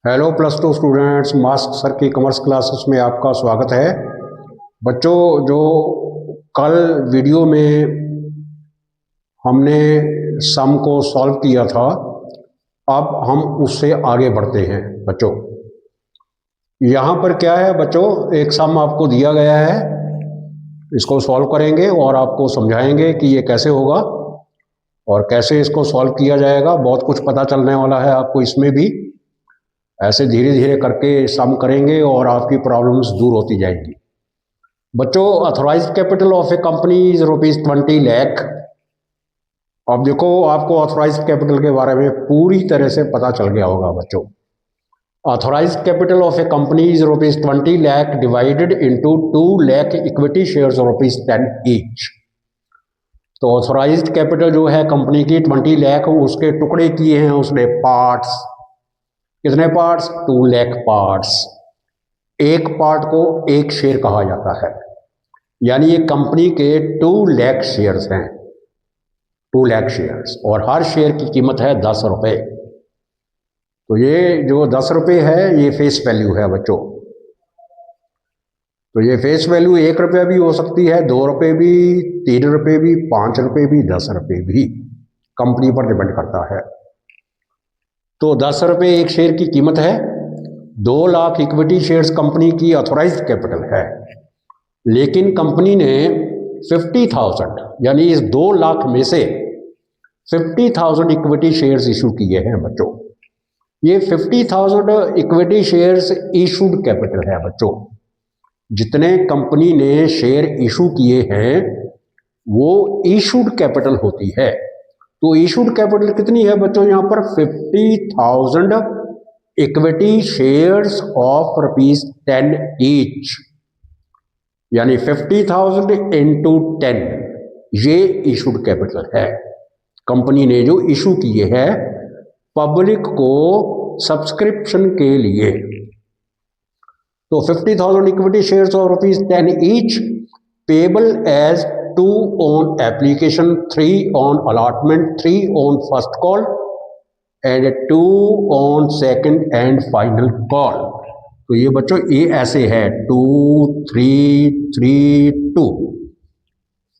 Hello plus two students, mask sir की commerce classes में आपका स्वागत है। बच्चों, जो कल वीडियो में हमने सम को सॉल्व किया था, अब हम उससे आगे बढ़ते हैं। बच्चों, यहाँ पर क्या है बच्चों, एक सम आपको दिया गया है, इसको सॉल्व करेंगे और आपको समझाएंगे कि ये कैसे होगा और कैसे इसको सॉल्व किया जाएगा। बहुत कुछ पता चलने वाला है आपको इसमें भी। ऐसे धीरे धीरे करके सम करेंगे और आपकी प्रॉब्लम्स दूर होती जाएंगी। बच्चों, authorised capital of A company is ₹20 lakh. अब देखो, आपको ऑथराइज्ड कैपिटल के बारे में पूरी तरह से पता चल गया होगा। बच्चों, authorised capital of A company is ₹20 lakh divided into 2 lakh equity shares ₹10 each. तो ऑथराइज्ड कैपिटल जो है कंपनी की 20 लाख, उसके टुकड़े किए हैं उसने पार्ट्स। कितने पार्ट्स? 2 लाख पार्ट्स। एक पार्ट को एक शेयर कहा जाता है, यानी ये कंपनी के 2 लाख शेयर्स हैं। 2 लाख शेयर्स और हर शेयर की कीमत है 10 रुपये। तो ये जो 10 रुपये है ये फेस वैल्यू है बच्चों। तो ये फेस वैल्यू 1 रुपया भी हो सकती है, 2 रुपये भी, 3 रुपये भी, 5 रुपये भी, 10 रुपये भी, कंपनी पर डिपेंड करता है। तो 10 रुपये एक शेयर की कीमत है। 2 लाख इक्विटी शेयर्स कंपनी की ऑथराइज्ड कैपिटल है, लेकिन कंपनी ने 50,000 यानी इस 2 लाख में से 50,000 इक्विटी शेयर्स इशू किए हैं बच्चों। ये 50,000 इक्विटी शेयर्स इशूड कैपिटल है बच्चों। जितने कंपनी ने शेयर इशू किए हैं वो इशूड कैपिटल होती है। तो इशूड कैपिटल कितनी है बच्चों? यहाँ पर 50,000 इक्विटी शेयर्स ऑफ ₹10 ईच, यानी 50,000 इंटू 10, ये इशूड कैपिटल है। कंपनी ने जो इशू किए हैं पब्लिक को सब्सक्रिप्शन के लिए। तो 50,000 equity shares of ₹10 each payable as 2 on application, 3 on allotment, 3 on first call and 2 on second and final call. तो ये बच्चों ये ऐसे है 2, 3, 3, 2।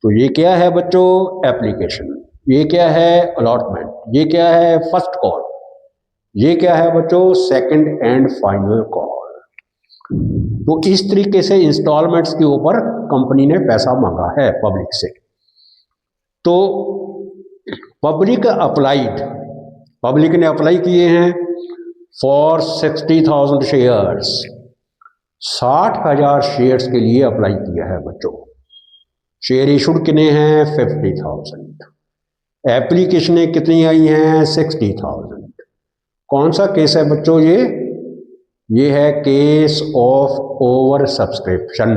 तो ये क्या है बच्चों? एप्लीकेशन। ये क्या है? अलॉटमेंट। ये क्या है? First call. ये क्या है बच्चों? Second and final call. तो इस तरीके से इंस्टॉलमेंट्स के ऊपर कंपनी ने पैसा मांगा है पब्लिक से। तो पब्लिक ने अप्लाई किए हैं फॉर 60,000 शेयर्स। 60,000 शेयर्स के लिए अप्लाई किया है बच्चों। शेयर इशूड कितने हैं? 50,000। एप्लीकेशनें कितनी आई हैं? 60,000। कौन सा केस है बच्चों? ये है case of over subscription.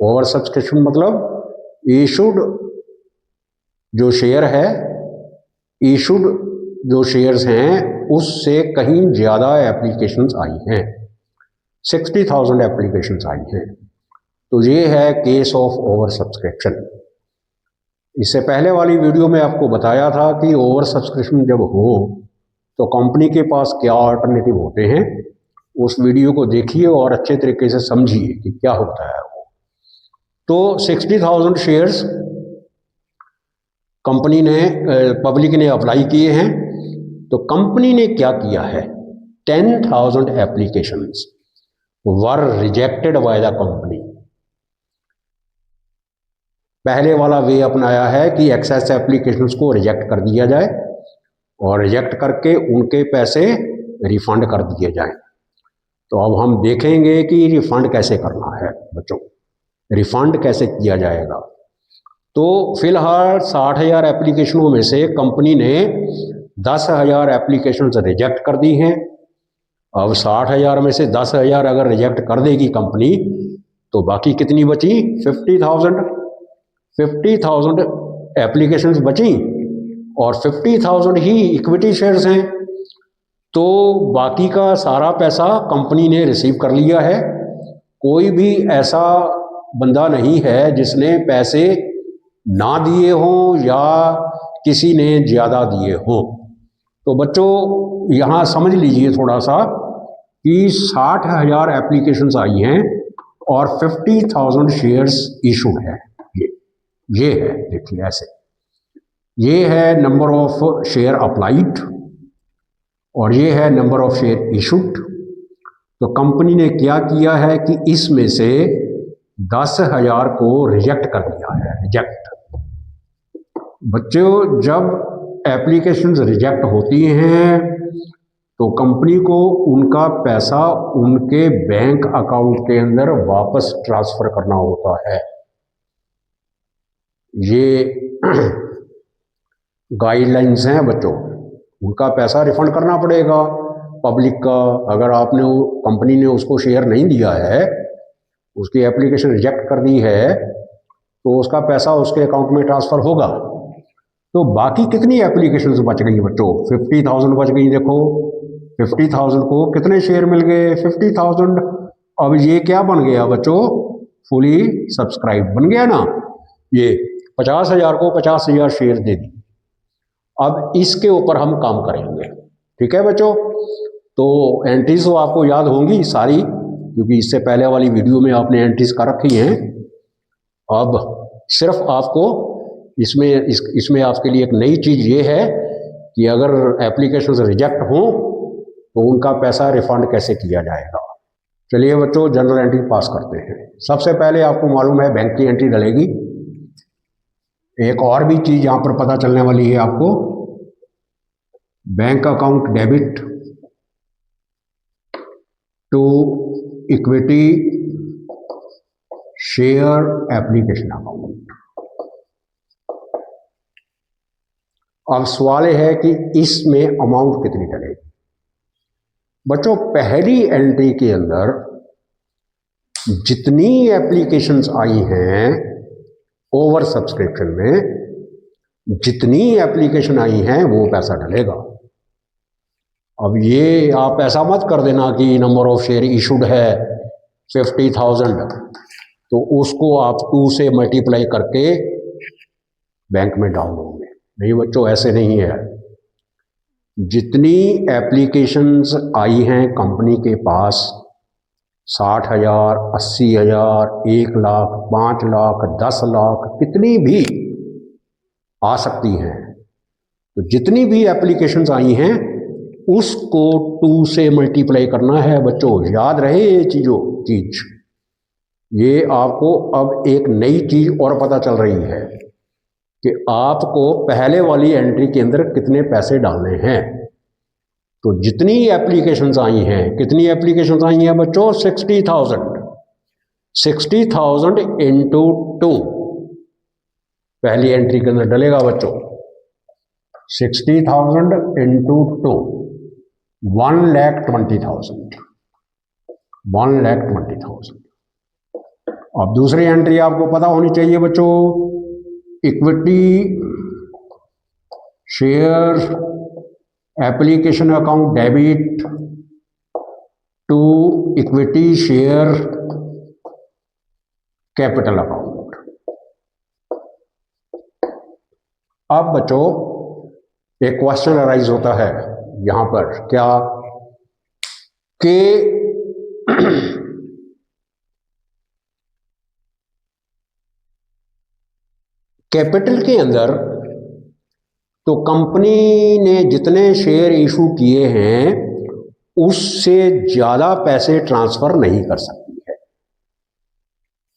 Over subscription मतलब इशूड जो शेयर है, इशूड जो शेयर्स हैं उससे कहीं ज़्यादा एप्लीकेशंस आई हैं। 60,000 एप्लीकेशंस आई हैं। तो ये है केस ऑफ ओवर सब्सक्रिप्शन। इससे पहले वाली वीडियो में आपको बताया था कि ओवर सब्सक्रिप्शन जब हो तो कंपनी के पास क्या अल्टरनेटिव होते हैं। उस वीडियो को देखिए और अच्छे तरीके से समझिए कि क्या होता है वो। तो 60,000 शेयर्स कंपनी ने पब्लिक ने अप्लाई किए हैं। तो कंपनी ने क्या किया है? 10,000 applications were rejected by the company. पहले वाला वे अपनाया है कि एक्सेस एप्लीकेशंस को रिजेक्ट कर दिया जाए और रिजेक्ट करके उनके पैसे रिफंड कर दिए जाएं। तो अब हम देखेंगे कि रिफंड कैसे करना है बच्चों। रिफंड कैसे किया जाएगा? तो फिलहाल 60,000 एप्लीकेशनों में से कंपनी ने 10,000 एप्लीकेशन रिजेक्ट कर दी हैं। अब 60,000 में से 10,000 अगर रिजेक्ट कर देगी कंपनी तो बाकी कितनी बची? 50,000 एप्लीकेशंस बची और 50,000 ही इक्विटी शेयर्स हैं। तो बाकी का सारा पैसा कंपनी ने रिसीव कर लिया है। कोई भी ऐसा बंदा नहीं है जिसने पैसे ना दिए हों या किसी ने ज़्यादा दिए हों। तो बच्चों यहाँ समझ लीजिए थोड़ा सा कि 60,000 एप्लीकेशंस आई हैं और 50,000 शेयर्स इशूड है। ये है, देखिए ऐसे, ये है नंबर ऑफ शेयर अप्लाइड और ये है नंबर ऑफ शेयर इशूड। तो कंपनी ने क्या किया है कि इसमें से 10,000 को रिजेक्ट कर दिया है। रिजेक्ट बच्चों, जब एप्लीकेशंस रिजेक्ट होती हैं तो कंपनी को उनका पैसा उनके बैंक अकाउंट के अंदर वापस ट्रांसफर करना होता है। ये गाइडलाइंस हैं बच्चों, उनका पैसा रिफंड करना पड़ेगा पब्लिक का। अगर आपने कंपनी ने उसको शेयर नहीं दिया है, उसकी एप्लीकेशन रिजेक्ट कर दी है, तो उसका पैसा उसके अकाउंट में ट्रांसफर होगा। तो बाकी कितनी एप्लीकेशंस बच गई बच्चों? 50,000 बच गई। देखो 50,000 को कितने शेयर मिल गए? 50,000। अब ये क्या बन गया बच्चों? फुली सब्सक्राइब बन गया ना। ये 50,000 को 50,000 शेयर दे दी। अब इसके ऊपर हम काम करेंगे, ठीक है बच्चों। तो एंट्रीज तो आपको याद होंगी सारी, क्योंकि इससे पहले वाली वीडियो में आपने एंट्रीज कर रखी हैं। अब सिर्फ आपको इसमें आपके लिए एक नई चीज़ ये है कि अगर एप्लीकेशन रिजेक्ट हों तो उनका पैसा रिफंड कैसे किया जाएगा। चलिए बच्चों, जनरल एंट्री पास करते हैं। सबसे पहले आपको मालूम है बैंक की एंट्री डलेगी। एक और भी चीज़ यहाँ पर पता चलने वाली है आपको, bank account debit to equity share application account. अब सवाल है कि इसमें अमाउंट कितनी डलेगी। बच्चों, पहली एंट्री के अंदर जितनी एप्लीकेशंस आई हैं ओवर सब्सक्रिप्शन में, जितनी एप्लीकेशन आई हैं वो पैसा डलेगा। अब ये आप ऐसा मत कर देना कि नंबर ऑफ शेयर इशूड है 50,000, तो उसको आप 2 से मल्टीप्लाई करके बैंक में डाल दोगे। नहीं बच्चों, ऐसे नहीं है। जितनी एप्लीकेशंस आई हैं कंपनी के पास, 60,000, 80,000, 1 लाख, 5 लाख, 10 लाख, कितनी भी आ सकती हैं, तो जितनी भी एप्लीकेशंस आई हैं उसको 2 से मल्टीप्लाई करना है बच्चों। याद रहे ये चीज़। ये आपको अब एक नई चीज़ और पता चल रही है कि आपको पहले वाली एंट्री के अंदर कितने पैसे डालने हैं। तो जितनी एप्लीकेशंस आई हैं, कितनी एप्लीकेशंस आई हैं बच्चों? 60,000। 60,000 इंटू 2 पहली एंट्री के अंदर डलेगा बच्चों। 60,000 इंटू 2 1,20,000। 1,20,000। अब दूसरी एंट्री आपको पता होनी चाहिए बच्चों, equity share application account debit to equity share capital account. अब बच्चों एक क्वेश्चन अराइज होता है यहां पर, क्या कि कैपिटल के अंदर तो कंपनी ने जितने शेयर इशू किए हैं उससे ज़्यादा पैसे ट्रांसफ़र नहीं कर सकती है,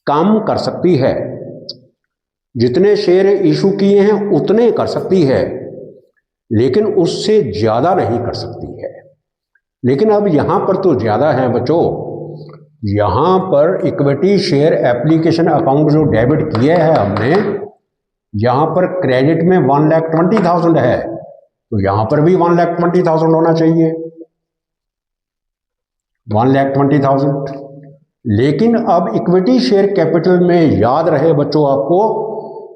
कम कर सकती है। जितने शेयर इशू किए हैं उतने कर सकती है, लेकिन उससे ज़्यादा नहीं कर सकती है। लेकिन अब यहाँ पर तो ज़्यादा है बच्चों। यहाँ पर इक्विटी शेयर एप्लीकेशन अकाउंट जो डेबिट किए हैं हमने, यहाँ पर क्रेडिट में 1,20,000 है, तो यहाँ पर भी 1,20,000 होना चाहिए। 1,20,000। लेकिन अब इक्विटी शेयर कैपिटल में याद रहे बच्चों आपको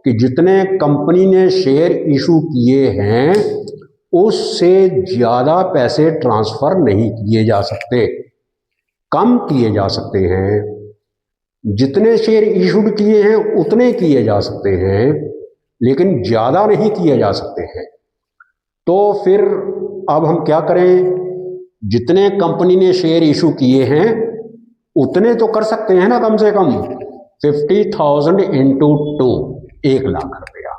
कि जितने कंपनी ने शेयर इशू किए हैं उससे ज़्यादा पैसे ट्रांसफ़र नहीं किए जा सकते, कम किए जा सकते हैं। जितने शेयर इशूड किए हैं उतने किए जा सकते हैं, लेकिन ज़्यादा नहीं किए जा सकते हैं। तो फिर अब हम क्या करें? जितने कंपनी ने शेयर इशू किए हैं उतने तो कर सकते हैं ना, कम से कम 50,000 इंटू 2, 1,00,000 रुपया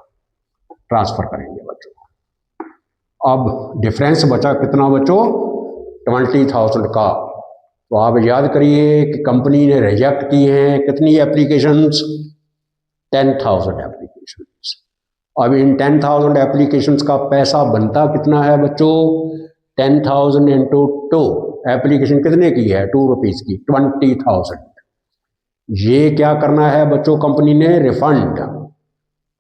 ट्रांसफर करेंगे बच्चों। अब डिफरेंस बचा कितना बच्चों? 20,000 का। तो आप याद करिए कि कंपनी ने रिजेक्ट की हैं कितनी एप्लीकेशंस? 10,000 एप्लीकेशंस। अब इन 10,000 एप्लीकेशंस का पैसा बनता कितना है बच्चों? 10,000 इंटू 2, एप्लीकेशन कितने की है? 2 रुपीज़ की, 20,000। ये क्या करना है बच्चों कंपनी ने? रिफंड।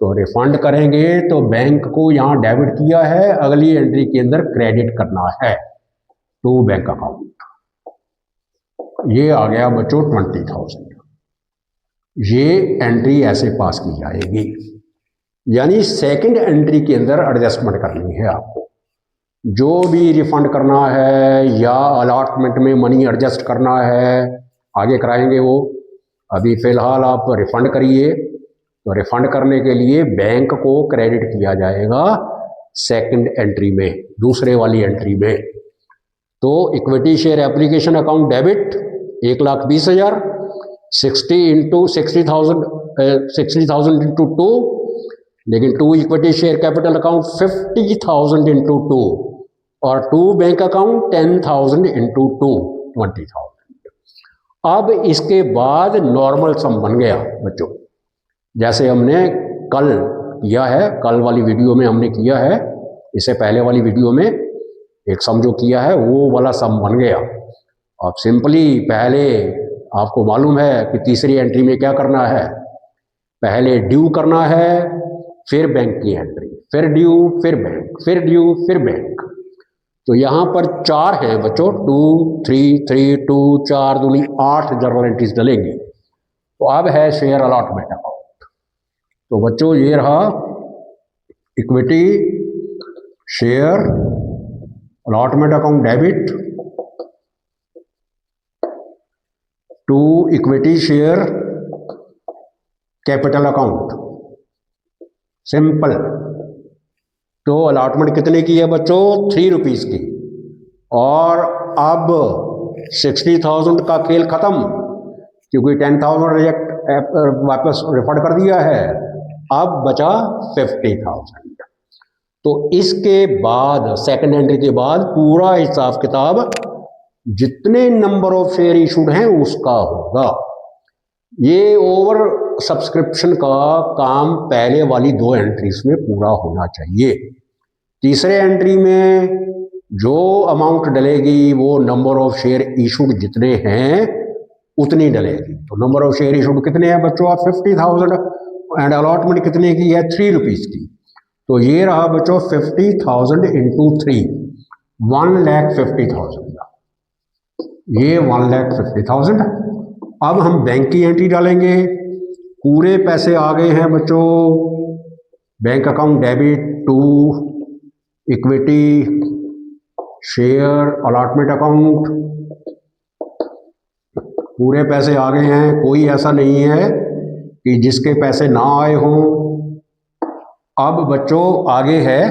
तो रिफंड करेंगे तो बैंक को यहाँ डेबिट किया है, अगली एंट्री के अंदर क्रेडिट करना है टू बैंक अकाउंट। ये आ गया बच्चों 20,000। ये एंट्री ऐसे पास की जाएगी, यानी सेकंड एंट्री के अंदर एडजस्टमेंट करनी है आपको। जो भी रिफंड करना है या अलॉटमेंट में मनी एडजस्ट करना है आगे कराएंगे वो। अभी फ़िलहाल आप रिफ़ंड करिए। तो रिफ़ंड करने के लिए बैंक को क्रेडिट किया जाएगा सेकंड एंट्री में, दूसरे वाली एंट्री में। तो equity share application account debit 1,20,000, 60,000 into 2, लेकिन 2 equity share capital account 50,000 into 2 और 2 बैंक अकाउंट 10,000 इंटू 2, 20,000। अब इसके बाद नॉर्मल सम बन गया बच्चों, जैसे हमने कल किया है, कल वाली वीडियो में हमने किया है, इससे पहले वाली वीडियो में एक सम जो किया है वो वाला सम बन गया। अब सिंपली पहले आपको मालूम है कि तीसरी एंट्री में क्या करना है? पहले ड्यू करना है, फिर बैंक की एंट्री, फिर ड्यू, फिर बैंक, फिर ड्यू, फिर बैंक। तो यहाँ पर 4 हैं बच्चों, 2, 3, 3, 2, 4 दूनी 8 जर्नल एंट्रीज डलेंगी। तो अब है शेयर अलॉटमेंट अकाउंट। तो बच्चों ये रहा equity share allotment account debit to equity share capital account, simple. तो अलॉटमेंट कितने की है बच्चों? 3 रुपीज़ की। और अब 60,000 का खेल खत्म, क्योंकि 10,000 रिजेक्ट वापस रिफंड कर दिया है। अब बचा 50,000। तो इसके बाद सेकंड एंट्री के बाद पूरा हिसाब किताब जितने नंबर ऑफ शेयर इशूड हैं उसका होगा। ये ओवर सब्सक्रिप्शन का काम पहले वाली 2 एंट्रीज में पूरा होना चाहिए। तीसरे एंट्री में जो अमाउंट डलेगी वो नंबर ऑफ शेयर इशूड जितने हैं उतनी डलेगी। तो नंबर ऑफ शेयर इशूड कितने हैं बच्चों? आप 50,000 एंड अलॉटमेंट कितने की है? 3 रुपीज़ की। तो ये रहा बच्चों 50,000 इंटू 3, 1,50,000 का। ये 1,50,000। अब हम बैंक की एंट्री डालेंगे। पूरे पैसे आ गए हैं बच्चों। Bank account debit to equity share allotment account, पूरे पैसे आ गए हैं। कोई ऐसा नहीं है कि जिसके पैसे ना आए हों। अब बच्चों आगे है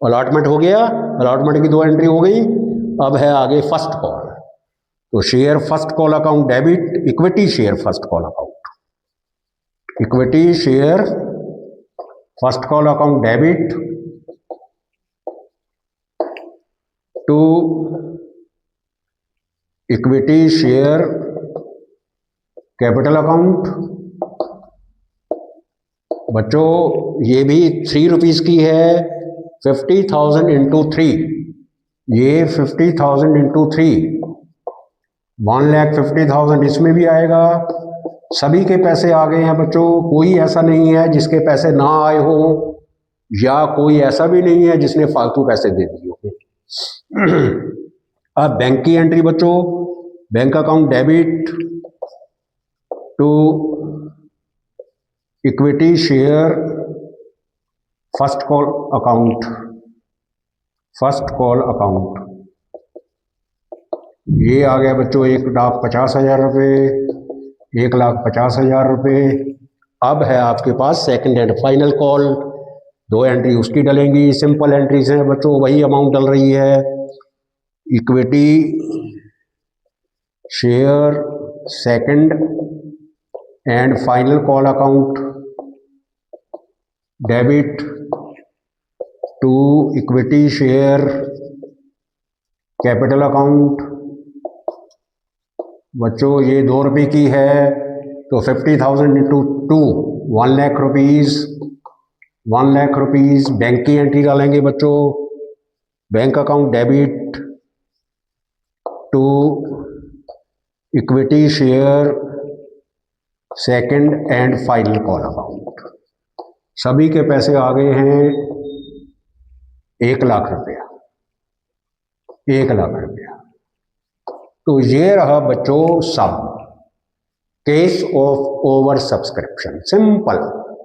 अलॉटमेंट हो गया, अलॉटमेंट की 2 एंट्री हो गई। अब है आगे फर्स्ट कॉल। तो share first call account debit equity share first call account, equity share first call account debit to equity share capital account. बच्चों ये भी 3 रुपीज़ की है। 50,000 इंटू 3, ये 50,000 इंटू 3, 1,50,000 इसमें भी आएगा। सभी के पैसे आ गए हैं बच्चों। कोई ऐसा नहीं है जिसके पैसे ना आए हो, या कोई ऐसा भी नहीं है जिसने फालतू पैसे दे दिए हो। अब बैंक की एंट्री बच्चों, bank account debit to equity share first call account, first call account. ये आ गया बच्चों 1,50,000 रुपये, 1,50,000 रुपये। अब है आपके पास second and final call. 2 entry उसकी डलेंगी। सिंपल एंट्रीज हैं बच्चों, वही अमाउंट डल रही है। Equity share second and final call account debit to equity share capital account. बच्चों ये 2 रुपये की है तो 50,000 into 2 1 lakh rupees, 1 lakh rupees bank की एंट्री डालेंगे बच्चों। Bank account debit to equity share second and final call account. सभी के पैसे आ गए हैं 1 लाख रुपया, 1 लाख रुपया। तो ये रहा बच्चों sum, case of over subscription, simple,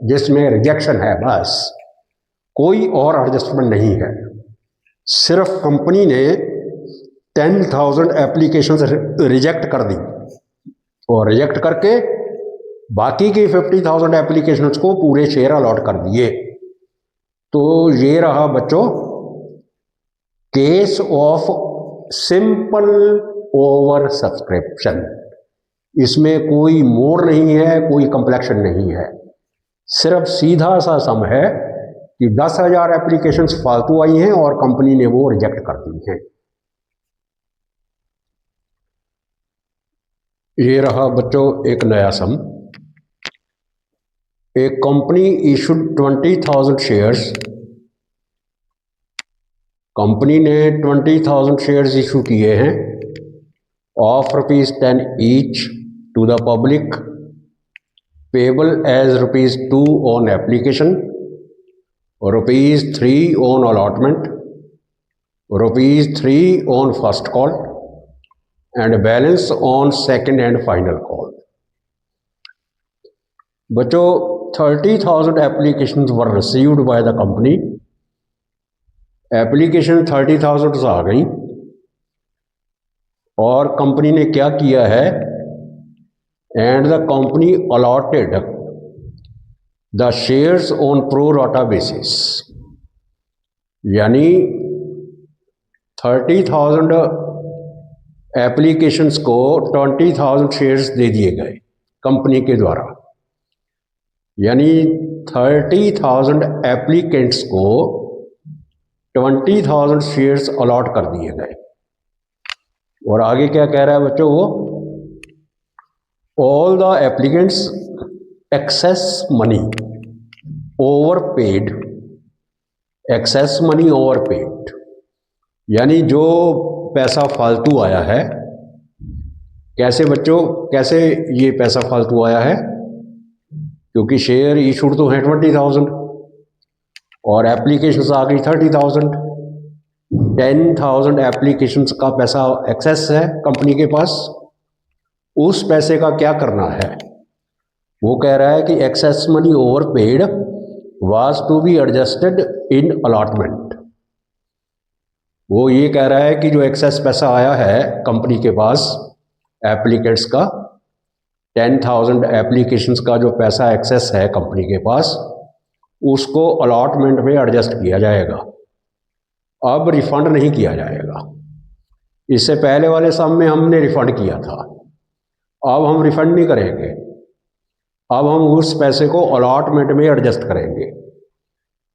जिसमें रिजेक्शन है, बस कोई और एडजस्टमेंट नहीं है। सिर्फ कंपनी ने 10,000 एप्लीकेशंस रिजेक्ट कर दी और रिजेक्ट करके बाकी की 50,000 एप्लीकेशंस को पूरे शेयर अलॉट कर दिए। तो ये रहा बच्चों case of simple over subscription. इसमें कोई मोर नहीं है, कोई कॉम्प्लेक्शन नहीं है, सिर्फ सीधा सा सम है कि 10,000 एप्लीकेशंस फालतू आई हैं और कंपनी ने वो रिजेक्ट कर दी हैं। ये रहा बच्चों एक नया सम। एक कंपनी इशूड 20,000 शेयर्स। कंपनी ने 20,000 शेयर्स इशू किए हैं of ₹10 each to the public, payable as ₹2 on application, ₹3 on allotment, ₹3 on first call, and balance on second and final call. बच्चों 30,000 applications were received by the company. Application 30,000 आ गई और company ने क्या किया है, and the company allotted the shares on pro rata basis, यानी 30,000 applications को 20,000 shares दे दिए गए कंपनी के द्वारा, यानी 30,000 एप्लीकेंट्स को 20,000 शेयर्स अलॉट कर दिए गए। और आगे क्या कह रहा है बच्चों वो, all the applicants access money over paid, access money over paid, यानी जो पैसा फालतू आया है। कैसे बच्चों, कैसे ये पैसा फालतू आया है, क्योंकि शेयर इशूड तो हैं 20,000 और एप्लीकेशंस आ गई 30,000। 10,000 एप्लीकेशंस का पैसा एक्सेस है कंपनी के पास। उस पैसे का क्या करना है, वो कह रहा है कि excess money over paid was to be adjusted in allotment. वो ये कह रहा है कि जो एक्सेस पैसा आया है कंपनी के पास एप्लीकेंट्स का, 10,000 एप्लीकेशंस का जो पैसा एक्सेस है कंपनी के पास, उसको अलॉटमेंट में एडजस्ट किया जाएगा, अब रिफंड नहीं किया जाएगा। इससे पहले वाले सम में हमने रिफंड किया था, अब हम रिफंड नहीं करेंगे, अब हम उस पैसे को अलॉटमेंट में एडजस्ट करेंगे,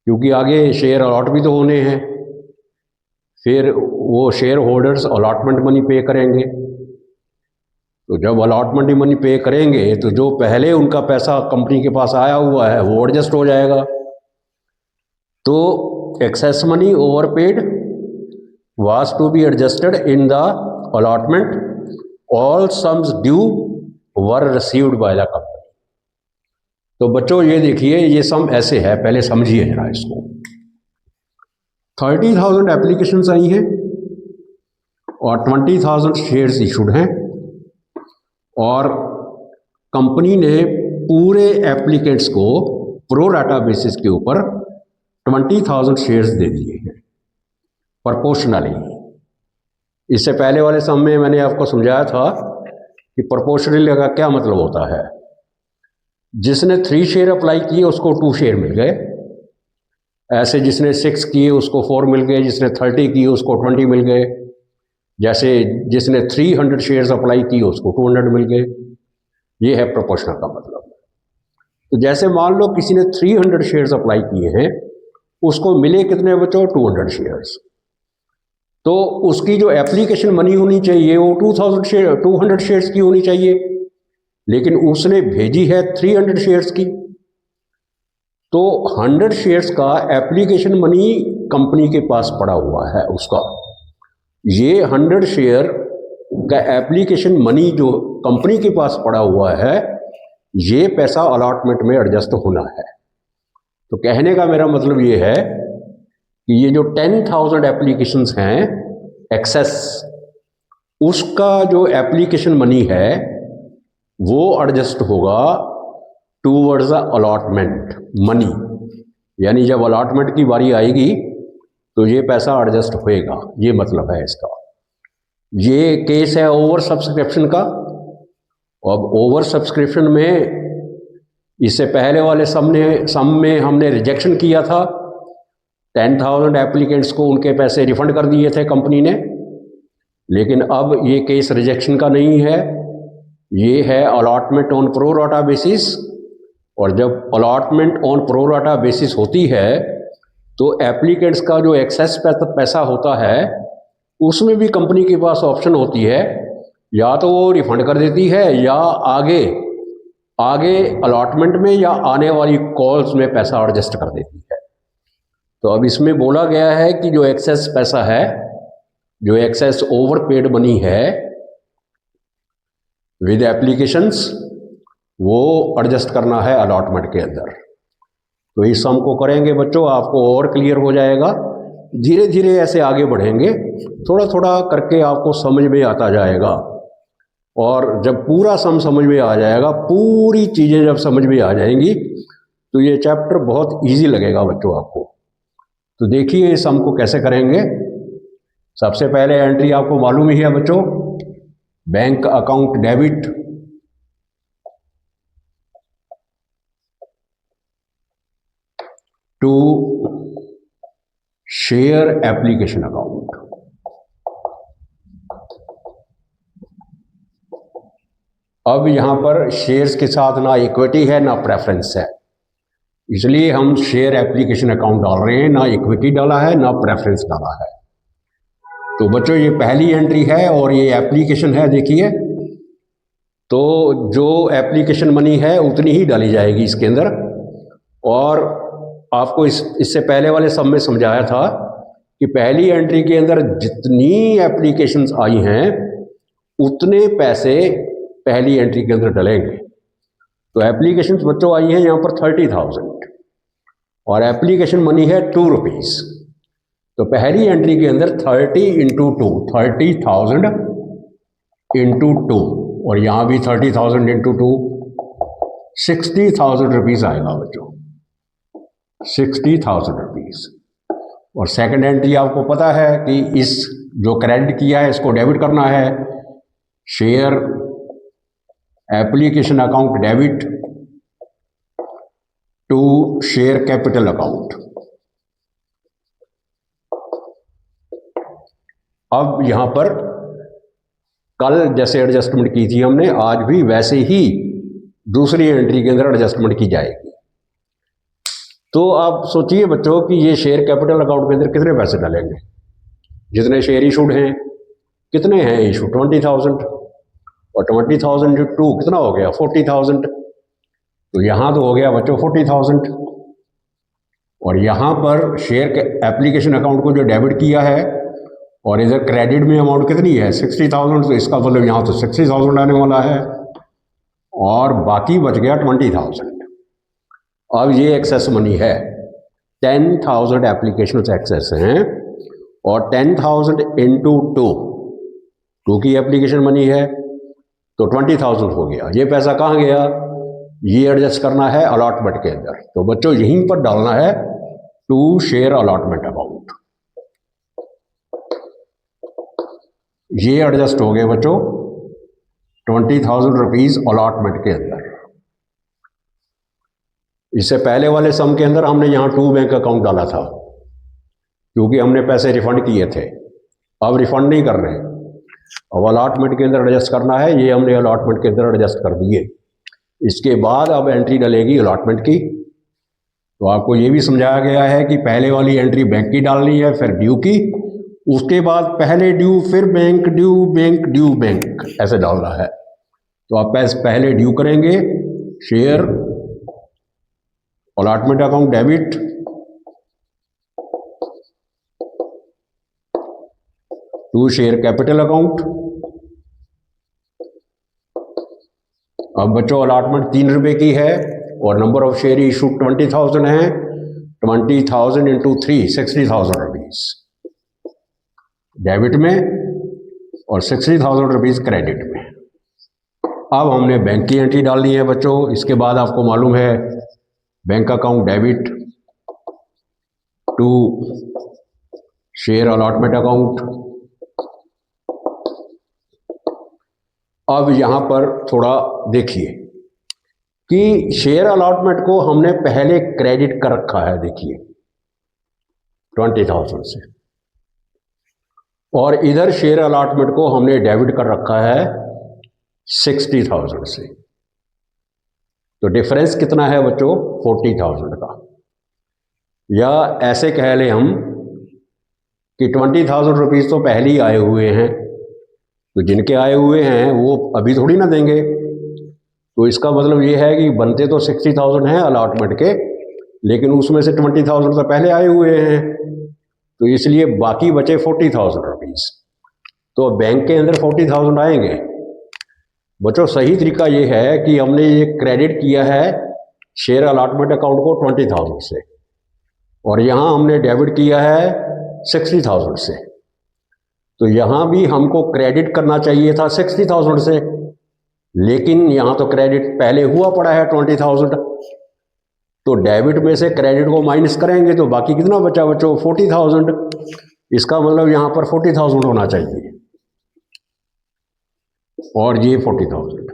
क्योंकि आगे शेयर अलॉट भी तो होने हैं। फिर वो शेयर होल्डर्स अलॉटमेंट मनी पे करेंगे, तो जब अलॉटमेंट मनी पे करेंगे तो जो पहले उनका पैसा कंपनी के पास आया हुआ है वो एडजस्ट हो जाएगा। तो excess money over paid was to be adjusted in the allotment, all sums due were received by the company. तो बच्चों ये देखिए, ये सम ऐसे है, पहले समझिए जरा इसको। 30,000 एप्लीकेशंस आई हैं और 20,000 शेयर्स इशूड हैं, और कंपनी ने पूरे एप्लीकेंट्स को प्रो राटा बेसिस के ऊपर 20,000 शेयर्स दे दिए हैं प्रोपोर्शनली। इससे पहले वाले सम में मैंने आपको समझाया था कि प्रोपोर्शनली का क्या मतलब होता है। जिसने 3 शेयर अप्लाई किए उसको 2 शेयर मिल गए, ऐसे जिसने 6 किए उसको 4 मिल गए, जिसने 30 किए उसको 20 मिल गए, जैसे जिसने 300 शेयर्स अप्लाई किए उसको 200 मिल गए। ये है प्रोपोर्शनल का मतलब। तो जैसे मान लो किसी ने 300 शेयर्स अप्लाई किए हैं, उसको मिले कितने बच्चों? 200 शेयर्स। तो उसकी जो एप्लीकेशन मनी होनी चाहिए वो 200 शेयर्स की होनी चाहिए, लेकिन उसने भेजी है 300 शेयर्स की। तो 100 शेयर्स का एप्लीकेशन मनी कंपनी के पास पड़ा हुआ है उसका। ये 100 शेयर का एप्लीकेशन मनी जो कंपनी के पास पड़ा हुआ है, ये पैसा अलॉटमेंट में एडजस्ट होना है। तो कहने का मेरा मतलब ये है कि ये जो 10,000 एप्लीकेशंस हैं एक्सेस, उसका जो एप्लीकेशन मनी है वो एडजस्ट होगा टूवर्ड्स द अलॉटमेंट मनी। यानी जब अलॉटमेंट की बारी आएगी तो ये पैसा एडजस्ट होएगा, ये मतलब है इसका। ये केस है ओवर सब्सक्रिप्शन का। अब ओवर सब्सक्रिप्शन में इससे पहले वाले सम में हमने रिजेक्शन किया था, 10,000 एप्लीकेंट्स को उनके पैसे रिफंड कर दिए थे कंपनी ने। लेकिन अब ये केस रिजेक्शन का नहीं है, ये है allotment on pro rata basis. और जब allotment on pro rata basis होती है तो एप्लीकेंट्स का जो एक्सेस पैसा होता है उसमें भी कंपनी के पास ऑप्शन होती है, या तो वो रिफंड कर देती है या आगे अलॉटमेंट में या आने वाली कॉल्स में पैसा एडजस्ट कर देती है। तो अब इसमें बोला गया है कि जो एक्सेस पैसा है, जो एक्सेस ओवर पेड मनी है विद एप्लीकेशंस, वो एडजस्ट करना है अलॉटमेंट के अंदर। तो इस सम को करेंगे बच्चों, आपको और क्लियर हो जाएगा। धीरे धीरे ऐसे आगे बढ़ेंगे, थोड़ा थोड़ा करके आपको समझ में आता जाएगा। और जब पूरा सम समझ में आ जाएगा, पूरी चीज़ें जब समझ में आ जाएंगी, तो ये चैप्टर बहुत इजी लगेगा बच्चों आपको। तो देखिए इस सम को कैसे करेंगे। सबसे पहले एंट्री आपको मालूम ही है बच्चों, bank account debit to share application account. अब यहां पर शेयर्स के साथ ना इक्विटी है ना प्रेफरेंस है, इसलिए हम शेयर एप्लीकेशन अकाउंट डाल रहे हैं। ना इक्विटी डाला है ना प्रेफरेंस डाला है। तो बच्चों ये पहली एंट्री है और ये एप्लीकेशन है। देखिए तो जो एप्लीकेशन मनी है उतनी ही डाली जाएगी इसके अंदर। और आपको इससे पहले वाले सब में समझाया था कि पहली एंट्री के अंदर जितनी एप्लीकेशंस आई हैं उतने पैसे पहली एंट्री के अंदर डलेंगे। तो एप्लीकेशंस बच्चों आई हैं यहाँ पर 30,000 और एप्लीकेशन मनी है 2 रुपीज़। तो पहली एंट्री के अंदर 30 इंटू 2, 30,000 इंटू 2, और यहाँ भी 30,000 इंटू 2, 60,000 रुपीज़ आएगा बच्चों, 60,000 रुपीज़। और सेकंड एंट्री आपको पता है कि इस जो क्रेडिट किया है इसको डेबिट करना है। Share application account debit to share capital account. अब यहां पर कल जैसे एडजस्टमेंट की थी हमने, आज भी वैसे ही दूसरी एंट्री के अंदर एडजस्टमेंट की जाएगी। तो आप सोचिए बच्चों कि ये शेयर कैपिटल अकाउंट के अंदर कितने पैसे डालेंगे। जितने शेयर इशूड हैं, कितने हैं इशू? 20,000, और 20,000 इंटू 2 कितना हो गया? 40,000। तो यहाँ तो हो गया बच्चों 40,000। और यहाँ पर शेयर के एप्लीकेशन अकाउंट को जो डेबिट किया है और इधर क्रेडिट में अमाउंट कितनी है? 60,000। तो इसका मतलब यहाँ तो 60,000 आने वाला है और बाकी बच गया 20,000। अब ये एक्सेस मनी है, 10,000 एप्लीकेशन एक्सेस हैं और 10,000 इंटू 2 की एप्लीकेशन मनी है तो 20,000 हो गया। ये पैसा कहाँ गया? ये एडजस्ट करना है अलॉटमेंट के अंदर। तो बच्चों यहीं पर डालना है टू शेयर अलॉटमेंट अकाउंट। ये एडजस्ट हो गए बच्चों 20,000 रुपीज अलॉटमेंट के अंदर। इससे पहले वाले सम के अंदर हमने यहाँ 2 बैंक अकाउंट डाला था क्योंकि हमने पैसे रिफंड किए थे। अब रिफंड नहीं कर रहे, अब अलॉटमेंट के अंदर एडजस्ट करना है, ये हमने अलॉटमेंट के अंदर एडजस्ट कर दिए। इसके बाद अब एंट्री डलेगी अलॉटमेंट की। तो आपको ये भी समझाया गया है कि पहले वाली एंट्री बैंक की डालनी है, फिर ड्यू की, उसके बाद पहले ड्यू, फिर bank due, bank due, bank, ऐसे डालना है। तो आप पहले ड्यू करेंगे, share allotment account debit, to share capital account. अब बच्चों अलॉटमेंट 3 रुपए की है और नंबर ऑफ शेयर इशू 20,000 है। 20,000 इंटू 3 60,000 रुपीज डेबिट में और 60,000 रुपीज क्रेडिट में। अब हमने बैंक की एंट्री डालनी है बच्चों। इसके बाद आपको मालूम है bank account debit to share allotment account. अब यहां पर थोड़ा देखिए कि शेयर अलॉटमेंट को हमने पहले क्रेडिट कर रखा है, देखिए 20,000 से, और इधर शेयर अलॉटमेंट को हमने डेबिट कर रखा है 60,000 से। तो डिफरेंस कितना है बच्चों? 40,000 का। या ऐसे कह लें हम कि 20,000 रुपीज तो पहले ही आए हुए हैं, तो जिनके आए हुए हैं वो अभी थोड़ी ना देंगे। तो इसका मतलब ये है कि बनते तो 60,000 हैं अलॉटमेंट के, लेकिन उसमें से 20,000 तो पहले आए हुए हैं, तो इसलिए बाकी बचे 40,000 रुपीज। तो बैंक के अंदर 40,000 आएंगे। बच्चों सही तरीका ये है कि हमने ये क्रेडिट किया है शेयर अलॉटमेंट अकाउंट को 20,000 से, और यहाँ हमने डेबिट किया है 60,000 से। तो यहाँ भी हमको क्रेडिट करना चाहिए था 60,000 से, लेकिन यहाँ तो क्रेडिट पहले हुआ पड़ा है 20,000। तो डेबिट में से क्रेडिट को माइनस करेंगे तो बाकी कितना बचा बच्चों? 40,000। इसका मतलब यहाँ पर 40,000 होना चाहिए, और ये 40,000।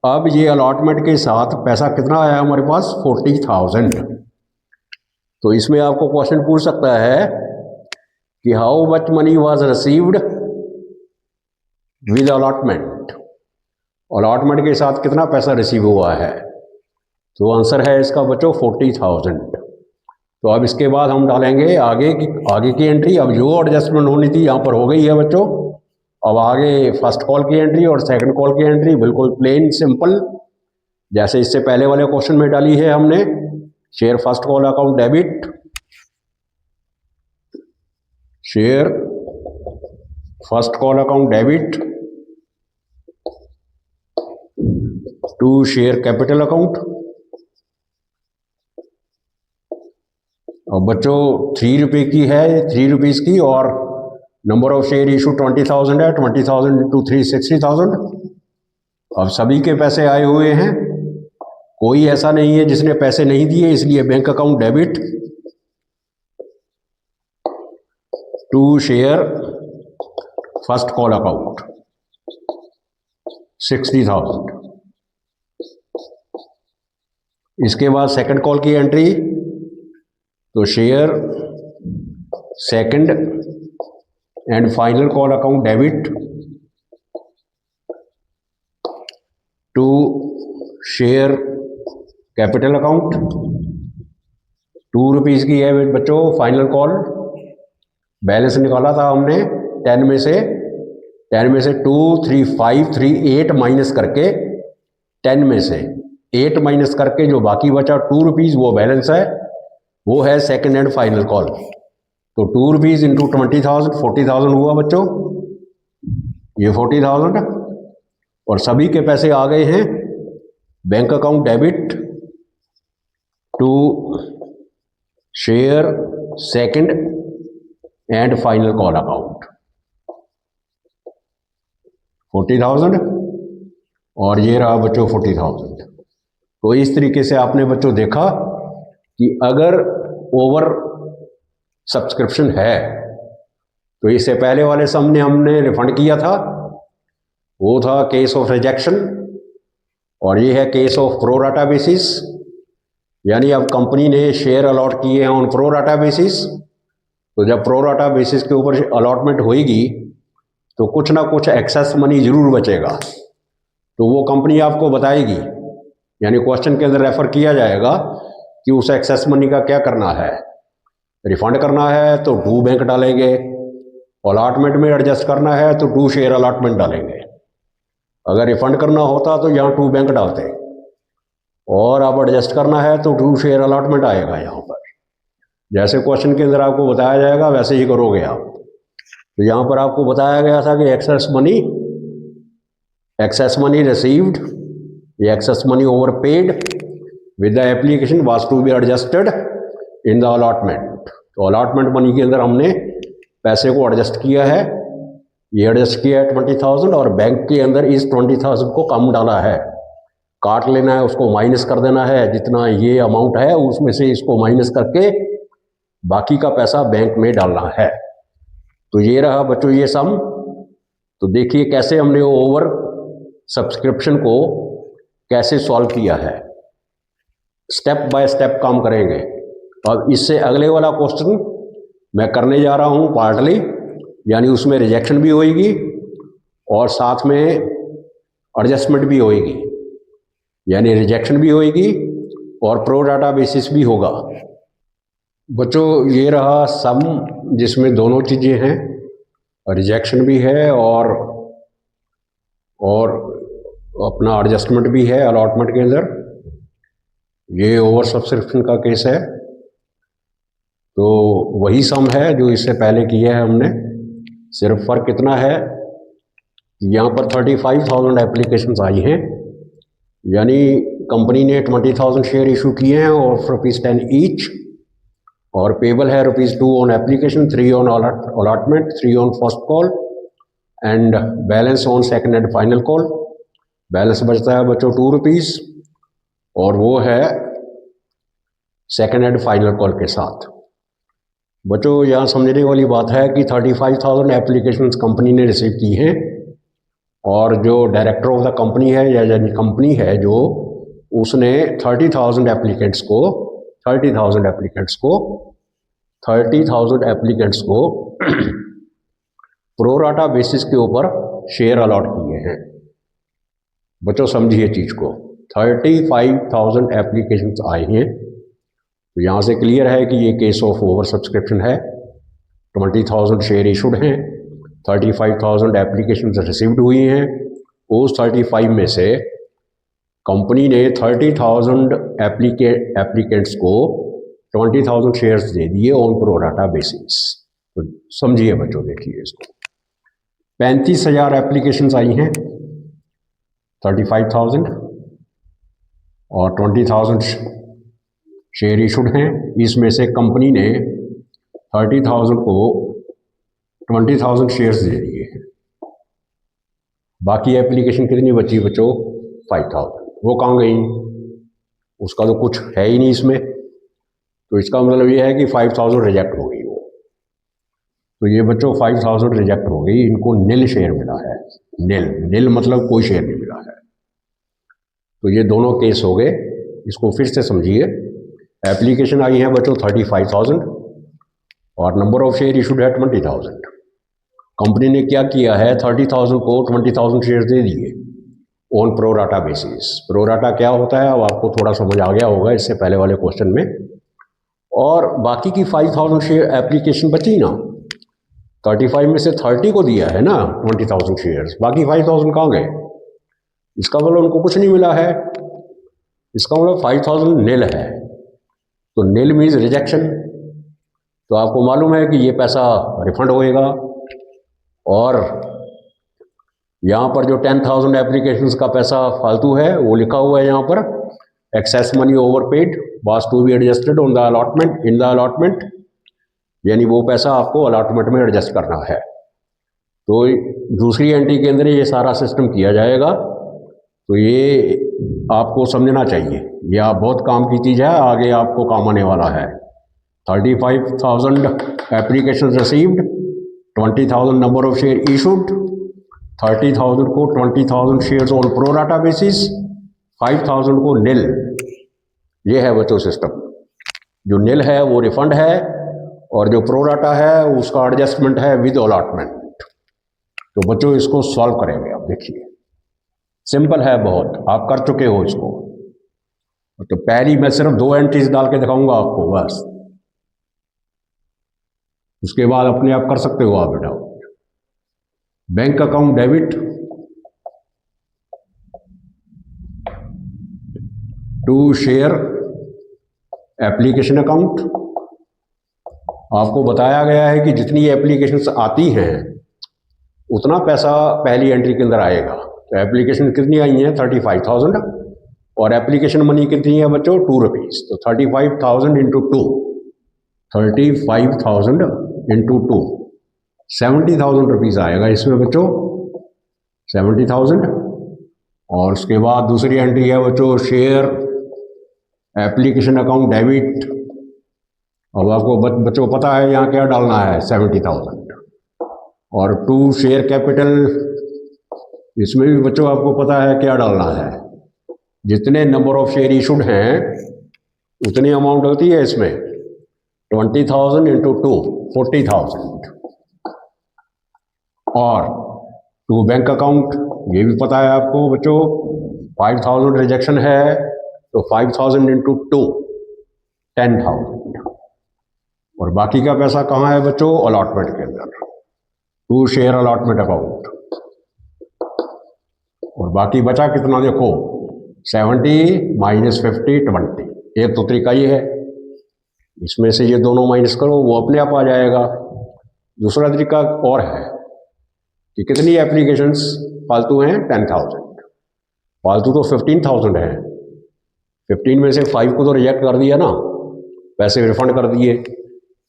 अब ये अलॉटमेंट के साथ पैसा कितना आया हमारे पास? 40,000। तो इसमें आपको क्वेश्चन पूछ सकता है कि how much money was received with allotment. Allotment के साथ कितना पैसा रिसीव हुआ है? तो आंसर है इसका बच्चों 40,000। तो अब इसके बाद हम डालेंगे आगे की एंट्री। अब जो एडजस्टमेंट होनी थी यहाँ पर हो गई है बच्चों। अब आगे फर्स्ट कॉल की एंट्री और सेकंड कॉल की एंट्री बिल्कुल प्लेन सिंपल, जैसे इससे पहले वाले क्वेश्चन में डाली है हमने। Share first call account debit, share first call account debit to share capital account. अब बच्चों 3 रुपए की है, 3 रुपीज की, और नंबर ऑफ शेयर इशू 20,000 है। 20,000 इंटू 3 60,000। अब सभी के पैसे आए हुए हैं, कोई ऐसा नहीं है जिसने पैसे नहीं दिए, इसलिए bank account debit to share first call account 60,000। इसके बाद सेकंड कॉल की एंट्री, तो share second and final call account debit to share capital account. 2 rupees की है बच्चों फाइनल कॉल। बैलेंस निकाला था हमने 10 में से 2, 3, 5, 3, 8 माइनस करके 10 में से 8 माइनस करके जो बाकी बचा 2 रुपीज, वो बैलेंस है, वो है सेकंड एंड फाइनल कॉल। तो 2 रुपीज इंटू 20,000 40,000 हुआ बच्चों, ये 40,000। और सभी के पैसे आ गए हैं bank account debit to share second and final call account 40,000, और ये रहा बच्चों 40,000। तो इस तरीके से आपने बच्चों देखा कि अगर ओवर सब्सक्रिप्शन है तो इससे पहले वाले सम ने हमने रिफंड किया था, वो था केस ऑफ रिजेक्शन, और ये है केस ऑफ प्रोराटा बेसिस। यानी अब कंपनी ने शेयर अलॉट किए हैं ऑन प्रोराटा बेसिस, तो जब प्रोराटा बेसिस के ऊपर अलॉटमेंट होएगी तो कुछ ना कुछ एक्सेस मनी जरूर बचेगा, तो वो कंपनी आपको बताएगी, यानी क्वेश्चन के अंदर रेफर किया जाएगा कि उस एक्सेस मनी का क्या करना है। रिफंड करना है तो 2 बैंक डालेंगे, अलॉटमेंट में एडजस्ट करना है तो 2 शेयर अलॉटमेंट डालेंगे। अगर रिफंड करना होता तो यहाँ 2 बैंक डालते, और अब एडजस्ट करना है तो 2 शेयर अलॉटमेंट आएगा यहाँ पर। जैसे क्वेश्चन के अंदर आपको बताया जाएगा वैसे ही करोगे आप। तो यहाँ पर आपको बताया गया था कि एक्सेस मनी रिसीव्ड या excess money over paid with the application was to be adjusted in the allotment. तो अलॉटमेंट मनी के अंदर हमने पैसे को एडजस्ट किया है, ये एडजस्ट किया है 20,000, और बैंक के अंदर इस 20,000 को कम डाला है, काट लेना है, उसको माइनस कर देना है, जितना ये अमाउंट है उसमें से इसको माइनस करके बाकी का पैसा बैंक में डालना है। तो ये रहा बच्चों ये सम। तो देखिए कैसे हमने ओवर सब्सक्रिप्शन को कैसे सॉल्व किया है, स्टेप बाय स्टेप काम करेंगे। अब इससे अगले वाला क्वेश्चन मैं करने जा रहा हूँ पार्टली, यानी उसमें रिजेक्शन भी होएगी और साथ में एडजस्टमेंट भी होएगी, यानी रिजेक्शन भी होएगी और प्रो डाटा बेसिस भी होगा। बच्चों ये रहा सम जिसमें दोनों चीज़ें हैं, रिजेक्शन भी है और अपना एडजस्टमेंट भी है अलॉटमेंट के अंदर। ये ओवर सब्सक्रिप्शन का केस है, तो वही सम है जो इससे पहले किया है हमने, सिर्फ फ़र्क इतना है यहाँ पर 35,000 एप्लीकेशंस आई हैं, यानी कंपनी ने 20,000 शेयर इशू किए हैं और ₹10 ईच, और पेबल है ₹2 on application, 3 on allotment, 3 on first call and balance on second and final call. Balance बचता है बच्चों ₹2 और वो है सेकंड एंड फाइनल कॉल के साथ। बच्चों यहाँ समझने वाली बात है कि 35,000 एप्लीकेशंस कंपनी ने रिसीव की हैं, और जो डायरेक्टर ऑफ द कंपनी है या यानी कंपनी है जो, उसने 30,000 एप्लीकेंट्स को प्रोराटा बेसिस के ऊपर शेयर अलॉट किए हैं। बच्चों समझिए चीज़ को, 35,000 एप्लीकेशंस आए हैं, तो यहाँ से क्लियर है कि ये केस ऑफ ओवर सब्सक्रिप्शन है। 20,000 शेयर इशूड हैं, 35,000 एप्लीकेशंस रिसीव्ड हुई हैं, उस 35 में से कंपनी ने 30,000 एप्लीकेंट्स को 20,000 शेयर्स दे दिए ऑन प्रोराटा बेसिस। तो समझिए बच्चों, देखिए इसको, 35,000 एप्लीकेशंस आई हैं, 35,000 और 20,000 शेयर इशूड हैं। इसमें से कंपनी ने 30,000 को 20,000 शेयर्स दे दिए हैं। बाकी एप्लीकेशन कितनी बची बच्चों? 5,000। वो कहाँ गई? उसका तो कुछ है ही नहीं इसमें, तो इसका मतलब ये है कि 5,000 रिजेक्ट हो गई वो। तो ये बच्चों 5,000 रिजेक्ट हो गई, इनको नील शेयर मिला है। नील मतलब कोई शेयर नहीं मिला है। तो ये दोनों केस हो गए। इसको फिर से समझिए, एप्लीकेशन आई है बच्चों 35,000 और नंबर ऑफ शेयर इशूड है 20,000। कंपनी ने क्या किया है, 30,000 को 20,000 शेयर दे दिए ऑन प्रोराटा बेसिस। प्रोराटा क्या होता है अब आपको थोड़ा समझ आ गया होगा इससे पहले वाले क्वेश्चन में। और बाकी की 5,000 शेयर एप्लीकेशन बची ना, 35 में से 30 को दिया है ना 20,000 शेयर्स, बाकी 5,000 कहाँ गए? इसका मतलब उनको कुछ नहीं मिला है, इसका मतलब 5,000 नील है। तो नील मीन्स रिजेक्शन। तो आपको मालूम है कि ये पैसा रिफंड होएगा। और यहाँ पर जो 10,000 एप्लीकेशंस का पैसा फालतू है वो लिखा हुआ है यहाँ पर, excess money over paid was to be adjusted on the allotment in the allotment, यानी वो पैसा आपको अलॉटमेंट में एडजस्ट करना है। तो दूसरी एंट्री के अंदर ये सारा सिस्टम किया जाएगा। तो ये आपको समझना चाहिए, ये आप बहुत काम की चीज़ है, आगे आपको काम आने वाला है। 35,000 application received, 20,000 number of share issued, 30,000 को 20,000 शेयर्स ऑन प्रोराटा बेसिस, 5,000 को नील। ये है बच्चों सिस्टम। जो नील है वो रिफंड है और जो प्रोराटा है उसका एडजस्टमेंट है विद अलॉटमेंट। तो बच्चों इसको सॉल्व करेंगे। आप देखिए सिंपल है बहुत, आप कर चुके हो इसको। तो पहली मैं सिर्फ 2 एंट्रीज डाल के दिखाऊंगा आपको बस, उसके बाद अपने आप कर सकते हो आप बेटा। Bank account debit to share application account. आपको बताया गया है कि जितनी एप्लीकेशंस आती हैं उतना पैसा पहली एंट्री के अंदर आएगा। तो एप्लीकेशन कितनी आई हैं 35,000, और एप्लीकेशन मनी कितनी है बच्चों 2 रुपीज़। तो 35,000 इंटू 2, 35,000 इंटू 2, 70,000 रुपीज़ आएगा इसमें बच्चों, 70,000। और उसके बाद दूसरी एंट्री है बच्चों शेयर एप्लीकेशन अकाउंट डेबिट। अब आपको बच्चों पता है यहाँ क्या डालना है 70,000। और टू शेयर कैपिटल, इसमें भी बच्चों आपको पता है क्या डालना है, जितने नंबर ऑफ शेयर इशूड हैं उतनी अमाउंट होती है इसमें, 20,000 इंटू 2, 40,000। और टू बैंक अकाउंट, ये भी पता है आपको बच्चों, 5,000 रिजेक्शन है तो 5,000 इंटू 2, 10,000। और बाकी का पैसा कहाँ है बच्चों अलॉटमेंट के अंदर, टू शेयर अलॉटमेंट अकाउंट। और बाकी बचा कितना देखो 70 माइनस 50 20। एक तो तरीका ये है, इसमें से ये दोनों माइनस करो वो अपने आप आ जाएगा। दूसरा तरीका और है कि कितनी एप्लीकेशंस फालतू हैं 10,000, फालतू तो 15,000 है। 15 में से 5 को तो रिजेक्ट कर दिया ना, पैसे रिफंड कर दिए।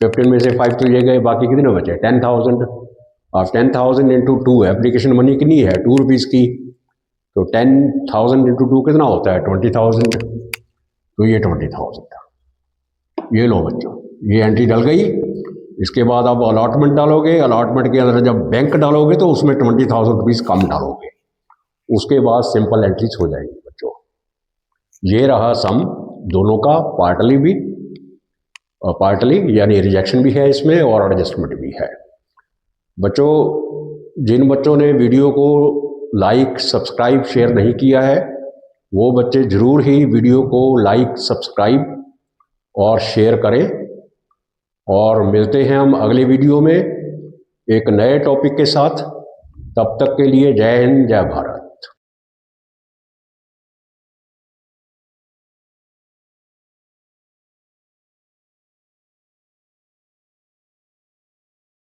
15 में से 5 तो ये गए, बाकी कितने बचे 10,000। और 10,000 इंटू 2, एप्लीकेशन मनी कितनी है 2 रुपीज़ की, तो 10,000 इंटू 2 कितना होता है 20,000। तो ये 20,000। ये लो बच्चों, ये एंट्री डल गई। इसके बाद आप अलॉटमेंट डालोगे, अलॉटमेंट के अंदर जब बैंक डालोगे तो उसमें 20,000 रुपीज़ कम डालोगे। उसके बाद सिंपल एंट्रीज हो जाएंगी बच्चों। ये रहा सम दोनों का, पार्टली भी और पार्टली यानी रिजेक्शन भी है इसमें और एडजस्टमेंट भी है। बच्चों जिन बच्चों ने वीडियो को लाइक सब्सक्राइब शेयर नहीं किया है वो बच्चे ज़रूर ही वीडियो को लाइक सब्सक्राइब और शेयर करें। और मिलते हैं हम अगले वीडियो में एक नए टॉपिक के साथ। तब तक के लिए जय हिंद जय भारत।